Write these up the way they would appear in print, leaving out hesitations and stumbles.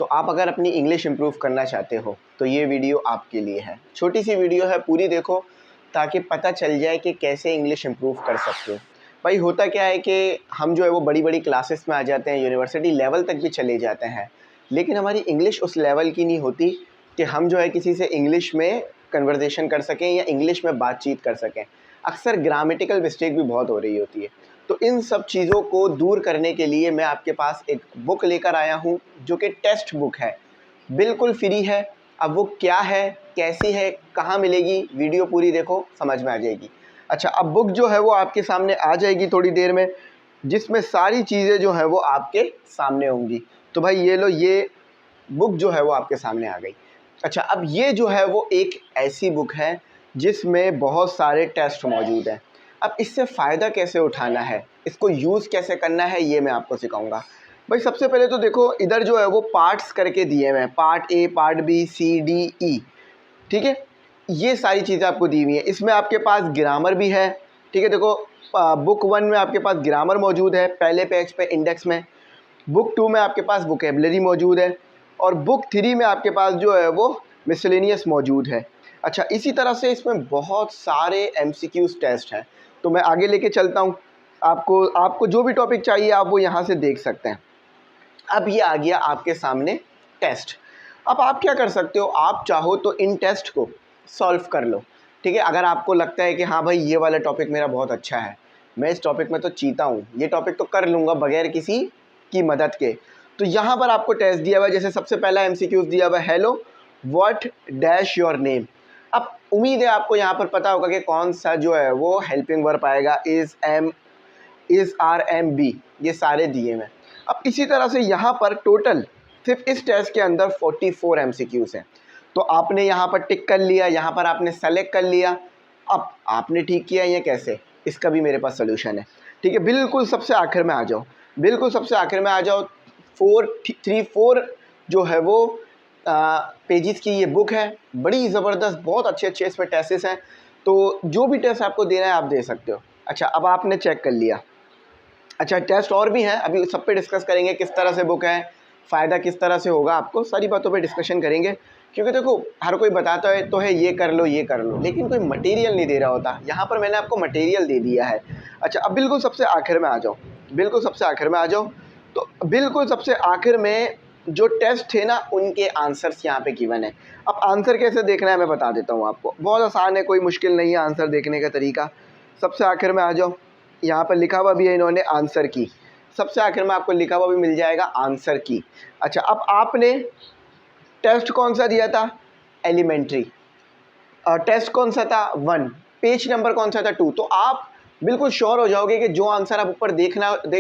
तो आप अगर अपनी इंग्लिश इम्प्रूव करना चाहते हो तो ये वीडियो आपके लिए है। छोटी सी वीडियो है, पूरी देखो ताकि पता चल जाए कि कैसे इंग्लिश इम्प्रूव कर सकते हो। भाई होता क्या है कि हम जो है वो बड़ी बड़ी क्लासेस में आ जाते हैं, यूनिवर्सिटी लेवल तक भी चले जाते हैं, लेकिन हमारी इंग्लिश उस लेवल की नहीं होती कि हम जो है किसी से इंग्लिश में कन्वर्सेशन कर सकें या इंग्लिश में बातचीत कर सकें। अक्सर ग्रामेटिकल मिस्टेक भी बहुत हो रही होती है। तो इन सब चीज़ों को दूर करने के लिए मैं आपके पास एक बुक लेकर आया हूँ जो कि टेक्स्ट बुक है, बिल्कुल फ्री है। अब वो क्या है, कैसी है, कहाँ मिलेगी, वीडियो पूरी देखो, समझ में आ जाएगी। अच्छा, अब बुक जो है वो आपके सामने आ जाएगी थोड़ी देर में, जिसमें सारी चीज़ें जो है वो आपके सामने होंगी। तो भाई ये लो, ये बुक जो है वो आपके सामने आ गई। अच्छा, अब ये जो है वो एक ऐसी बुक है जिसमें बहुत सारे टेस्ट मौजूद हैं। अब इससे फ़ायदा कैसे उठाना है, इसको यूज़ कैसे करना है, ये मैं आपको सिखाऊंगा। भाई सबसे पहले तो देखो, इधर जो है वो पार्ट्स करके दिए हुए हैं, part A, part B, C, D, E. ठीक है, ये सारी चीज़ें आपको दी हुई हैं। इसमें आपके पास ग्रामर भी है। ठीक है, देखो बुक 1 में आपके पास ग्रामर मौजूद है पहले पेज पे इंडेक्स में। बुक 2 में आपके पास वोकेबलरी मौजूद है और बुक 3 में आपके पास जो है वो मिसलेनियस मौजूद है। अच्छा, इसी तरह से इसमें बहुत सारे एमसीक्यूज़ टेस्ट हैं। तो मैं आगे लेके चलता हूँ, आपको जो भी टॉपिक चाहिए आप वो यहाँ से देख सकते हैं। अब ये आ गया आपके सामने टेस्ट। अब आप क्या कर सकते हो, आप चाहो तो इन टेस्ट को सॉल्व कर लो। ठीक है, अगर आपको लगता है कि हाँ भाई ये वाला टॉपिक मेरा बहुत अच्छा है, मैं इस टॉपिक में तो चीता हूँ, ये टॉपिक तो कर लूँगा बगैर किसी की मदद के, तो यहाँ पर आपको टेस्ट दिया हुआ है। जैसे सबसे पहला एमसीक्यूज दिया हुआ है, hello what dash your name. अब उम्मीद है आपको यहाँ पर पता होगा कि कौन सा जो है वो हेल्पिंग वर्ब आएगा, is, am, is, are, am, be, ये सारे दिए हुए हैं। अब इसी तरह से यहाँ पर टोटल सिर्फ इस टेस्ट के अंदर 44 एमसीक्यूज़ हैं। तो आपने यहाँ पर टिक कर लिया, यहाँ पर आपने सेलेक्ट कर लिया। अब आपने ठीक किया या कैसे, इसका भी मेरे पास सोल्यूशन है। ठीक है, बिल्कुल सबसे आखिर में आ जाओ, बिल्कुल सबसे आखिर में आ जाओ। 4 जो है वो पेजेस की ये बुक है, बड़ी ज़बरदस्त, बहुत अच्छे अच्छे इसमें टेस्ट्स हैं। तो जो भी टेस्ट आपको देना है आप दे सकते हो। अच्छा, अब आपने चेक कर लिया। अच्छा, टेस्ट और भी हैं, अभी सब पे डिस्कस करेंगे किस तरह से बुक है, फ़ायदा किस तरह से होगा आपको, सारी बातों पे डिस्कशन करेंगे। क्योंकि देखो, हर कोई बताता है तो है ये कर लो ये कर लो, लेकिन कोई मटेरियल नहीं दे रहा होता। यहाँ पर मैंने आपको मटेरियल दे दिया है। अच्छा, अब बिल्कुल सबसे आखिर में आ जाओ, बिल्कुल सबसे आखिर में आ जाओ। तो बिल्कुल सबसे आखिर में जो टेस्ट थे ना, उनके आंसर्स यहाँ पे गिवन है। अब आंसर कैसे देखना है मैं बता देता हूँ आपको, बहुत आसान है, कोई मुश्किल नहीं है आंसर देखने का तरीका। सबसे आखिर में आ जाओ, यहाँ पर लिखा हुआ भी है इन्होंने आंसर की, सबसे आखिर में आपको लिखा हुआ भी मिल जाएगा आंसर की। अच्छा, अब आपने टेस्ट कौन सा दिया था, एलिमेंट्री। टेस्ट कौन सा था, 1। पेज नंबर कौन सा था, 2। तो आप बिल्कुल श्योर हो जाओगे कि जो आंसर आप ऊपर देख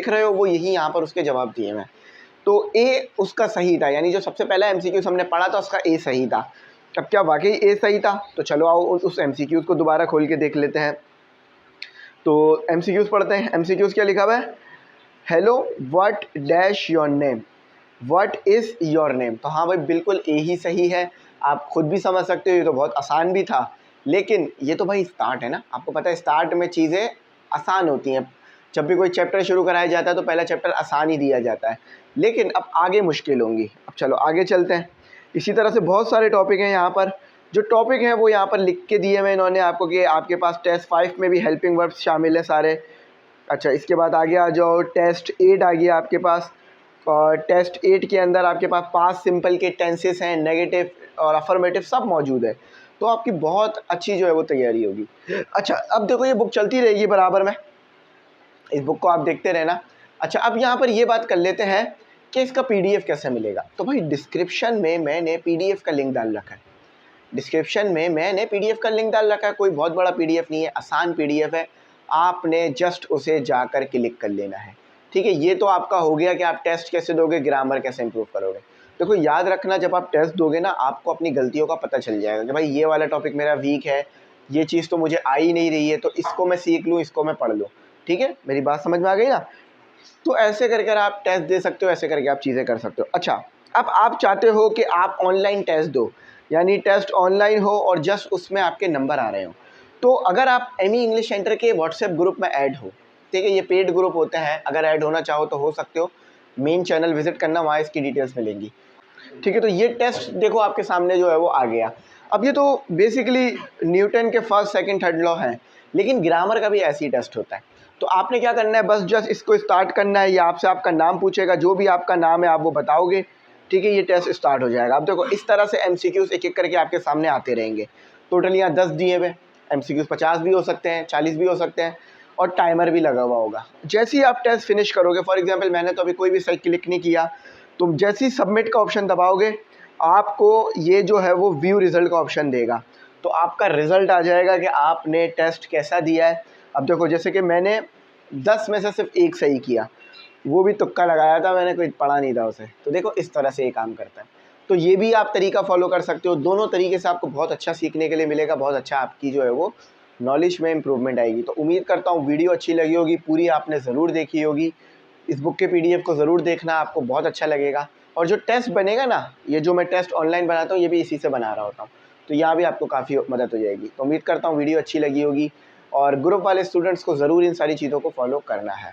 रहे हो वो यही यहाँ पर उसके जवाब दिए हैं। तो ए उसका सही था, यानी जो सबसे पहला एमसीक्यूज हमने पढ़ा था उसका ए सही था। अब क्या वाकई ए सही था, तो चलो आओ उस एमसीक्यूज को दोबारा खोल के देख लेते हैं। तो एमसीक्यूज पढ़ते हैं। एमसीक्यूज क्या लिखा हुआ है, hello what dash your name, what is your name. तो हाँ भाई, बिल्कुल ए ही सही है, आप खुद भी समझ सकते हो, ये तो बहुत आसान भी था। लेकिन ये तो भाई स्टार्ट है ना, आपको पता है स्टार्ट में चीज़ें आसान होती हैं। जब भी कोई चैप्टर शुरू कराया जाता है तो पहला चैप्टर आसान ही दिया जाता है, लेकिन अब आगे मुश्किल होंगी। अब चलो आगे चलते हैं। इसी तरह से बहुत सारे टॉपिक हैं यहाँ पर, जो टॉपिक हैं वो यहाँ पर लिख के दिए हुए इन्होंने आपको कि आपके पास टेस्ट 5 में भी हेल्पिंग वर्ब्स शामिल है सारे। अच्छा, इसके बाद आगे आ जाओ, टेस्ट 8 आ गया आपके पास, और टेस्ट 8 के अंदर आपके पास पास्ट सिंपल के टेंसेस हैं, नेगेटिव और अफर्मेटिव सब मौजूद है। तो आपकी बहुत अच्छी जो है वो तैयारी होगी। अच्छा, अब देखो ये बुक चलती रहेगी बराबर में, इस बुक को आप देखते रहना। अच्छा, अब यहाँ पर ये बात कर लेते हैं कि इसका पीडीएफ कैसे मिलेगा। तो भाई डिस्क्रिप्शन में मैंने पीडीएफ का लिंक डाल रखा है, डिस्क्रिप्शन में मैंने पीडीएफ का लिंक डाल रखा है। कोई बहुत बड़ा पीडीएफ नहीं है, आसान पीडीएफ है, आपने जस्ट उसे जाकर क्लिक कर लेना है। ठीक है, ये तो आपका हो गया कि आप टेस्ट कैसे दोगे, ग्रामर कैसे इंप्रूव करोगे। देखो याद रखना, जब आप टेस्ट दोगे ना आपको अपनी गलतियों का पता चल जाएगा कि भाई ये वाला टॉपिक मेरा वीक है, ये चीज़ तो मुझे आ ही नहीं रही है, तो इसको मैं सीख लूँ, इसको मैं पढ़ लूँ। ठीक है, मेरी बात समझ में आ गई ना। तो ऐसे करके आप टेस्ट दे सकते हो, ऐसे करके आप चीज़ें कर सकते हो। अच्छा, अब आप चाहते हो कि आप ऑनलाइन टेस्ट दो, यानी टेस्ट ऑनलाइन हो और जस्ट उसमें आपके नंबर आ रहे हो। तो अगर आप एमी इंग्लिश सेंटर के व्हाट्सएप ग्रुप में ऐड हो, ठीक है, ये पेड ग्रुप होते हैं, अगर ऐड होना चाहो तो हो सकते हो। मेन चैनल विजिट करना, वहाँ इसकी डिटेल्स मिलेंगी। ठीक है। तो ये टेस्ट देखो आपके सामने जो है वो आ गया। अब ये तो बेसिकली न्यूटन के फर्स्ट सेकंड थर्ड लॉ हैं, लेकिन ग्रामर का भी ऐसे ही टेस्ट होता है। तो आपने क्या करना है, बस जस्ट इसको स्टार्ट करना है। ये आपसे आपका नाम पूछेगा, जो भी आपका नाम है आप वो बताओगे, ठीक है। ये टेस्ट स्टार्ट हो जाएगा। अब देखो इस तरह से एमसीक्यूज एक एक करके आपके सामने आते रहेंगे। टोटल यहाँ 10 दिए हुए, एमसीक्यूज 50 भी हो सकते हैं, 40 भी हो सकते हैं, और टाइमर भी लगा हुआ होगा। जैसे ही आप टेस्ट फिनिश करोगे, फॉर एग्जांपल मैंने तो अभी कोई भी साइट क्लिक नहीं किया, तो जैसे ही सबमिट का ऑप्शन दबाओगे, आपको ये जो है वो व्यू रिज़ल्ट का ऑप्शन देगा। तो आपका रिज़ल्ट आ जाएगा कि आपने टेस्ट कैसा दिया है। अब देखो जैसे कि मैंने 10 में से सिर्फ 1 सही किया, वो भी तुक्का लगाया था मैंने, कोई पढ़ा नहीं था उसे। तो देखो इस तरह से ये काम करता है। तो ये भी आप तरीका फॉलो कर सकते हो। दोनों तरीके से आपको बहुत अच्छा सीखने के लिए मिलेगा, बहुत अच्छा आपकी जो है वो नॉलेज में इम्प्रूवमेंट आएगी। तो उम्मीद करता हूँ वीडियो अच्छी लगी होगी, पूरी आपने ज़रूर देखी होगी। इस बुक के पीडीएफ को ज़रूर देखना, आपको बहुत अच्छा लगेगा। और जो टेस्ट बनेगा ना, ये जो मैं टेस्ट ऑनलाइन बनाता हूँ, ये भी इसी से बना रहा होता हूँ। तो यहाँ भी आपको काफ़ी मदद हो जाएगी। तो उम्मीद करता हूँ वीडियो अच्छी लगी होगी, और ग्रुप वाले स्टूडेंट्स को ज़रूर इन सारी चीज़ों को फॉलो करना है।